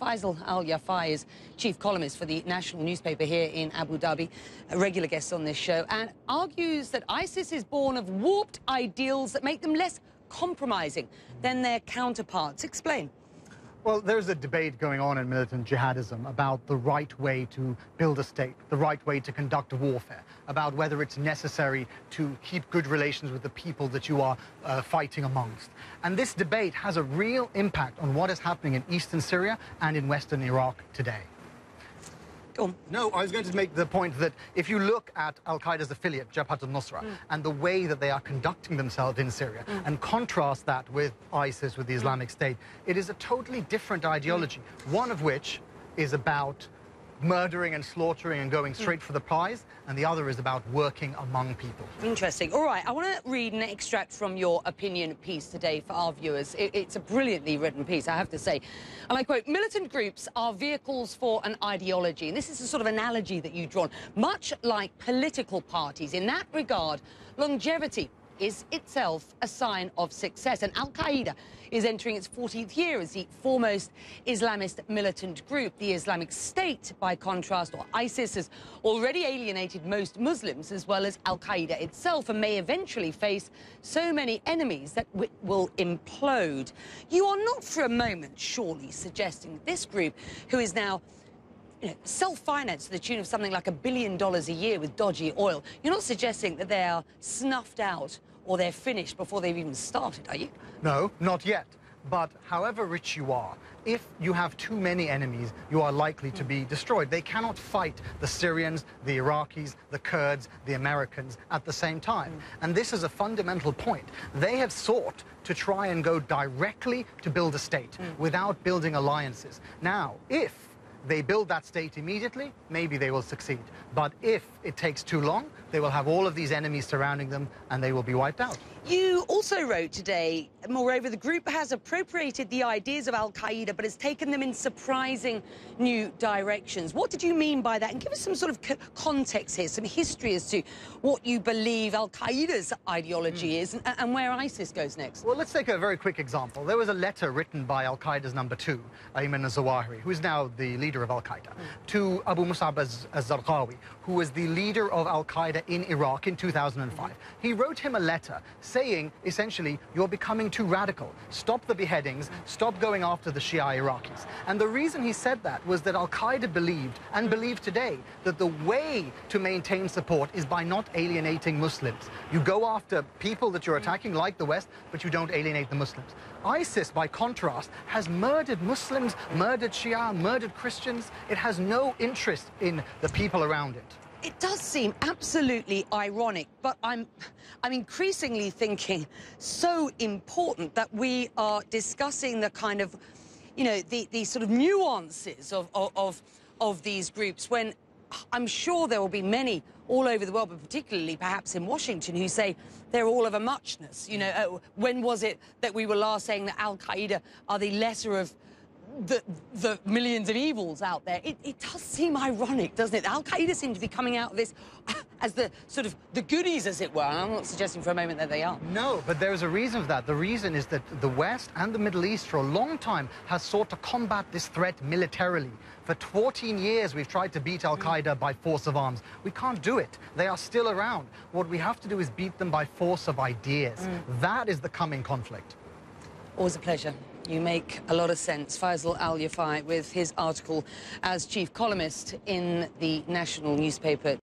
Faisal Al Yafai is chief columnist for the national newspaper here in Abu Dhabi, a regular guest on this show, and argues that ISIS is born of warped ideals that make them less compromising than their counterparts. Explain. Well, there's a debate going on in militant jihadism about the right way to build a state, the right way to conduct warfare, about whether it's necessary to keep good relations with the people that you are fighting amongst. And this debate has a real impact on what is happening in eastern Syria and in western Iraq today. Go on. No, I was going to make the point that if you look at Al Qaeda's affiliate, Jabhat al-Nusra, and the way that they are conducting themselves in Syria, and contrast that with ISIS, with the Islamic State, it is a totally different ideology, one of which is about murdering and slaughtering and going straight for the prize, and the other is about working among people. Interesting. All right, I want to read an extract from your opinion piece today for our viewers. It's a brilliantly written piece, I have to say. And I quote, "Militant groups are vehicles for an ideology." And this is a sort of analogy that you've drawn. Much like political parties, in that regard, longevity is itself a sign of success. And Al Qaeda is entering its 40th year as the foremost Islamist militant group. The Islamic State, by contrast, or ISIS, has already alienated most Muslims, as well as Al Qaeda itself, and may eventually face so many enemies that will implode. You are not for a moment, surely, suggesting that this group, who is now self-financed to the tune of something like $1 billion a year with dodgy oil, you're not suggesting that they are snuffed out or they're finished before they've even started, are you? No, not yet. But however rich you are, if you have too many enemies, you are likely to be destroyed. They cannot fight the Syrians, the Iraqis, the Kurds, the Americans at the same time. And this is a fundamental point. They have sought to try and go directly to build a state without building alliances. Now, if they build that state immediately, maybe they will succeed. But if it takes too long, they will have all of these enemies surrounding them and they will be wiped out. You also wrote today, moreover, the group has appropriated the ideas of Al Qaeda but has taken them in surprising new directions. What did you mean by that? And give us some sort of context here, some history as to what you believe Al Qaeda's ideology is and where ISIS goes next. Well, let's take a very quick example. There was a letter written by Al Qaeda's number 2, Ayman al-Zawahiri, who is now the leader of Al Qaeda, to Abu Musab al-Zarqawi, who was the leader of Al Qaeda in Iraq in 2005. He wrote him a letter saying, essentially, you're becoming too radical. Stop the beheadings, stop going after the Shia Iraqis. And the reason he said that was that Al Qaeda believed, and believe today, that the way to maintain support is by not alienating Muslims. You go after people that you're attacking, like the West, but you don't alienate the Muslims. ISIS, by contrast, has murdered Muslims, murdered Shia, murdered Christians. It has no interest in the people around it. It does seem absolutely ironic, but I'm increasingly thinking so important that we are discussing the kind of, the sort of nuances of these groups, when I'm sure there will be many all over the world, but particularly perhaps in Washington, who say they're all of a muchness. When was it that we were last saying that Al Qaeda are the lesser of the millions of evils out there? It does seem ironic, doesn't it? Al Qaeda seem to be coming out of this as the sort of the goodies, as it were. And I'm not suggesting for a moment that they are. No, but there's a reason for that. The reason is that the West and the Middle East for a long time has sought to combat this threat militarily. For 14 years, we've tried to beat Al Qaeda by force of arms. We can't do it. They are still around. What we have to do is beat them by force of ideas. That is the coming conflict. Always a pleasure. You make a lot of sense. Faisal Al Yafai with his article as chief columnist in the national newspaper.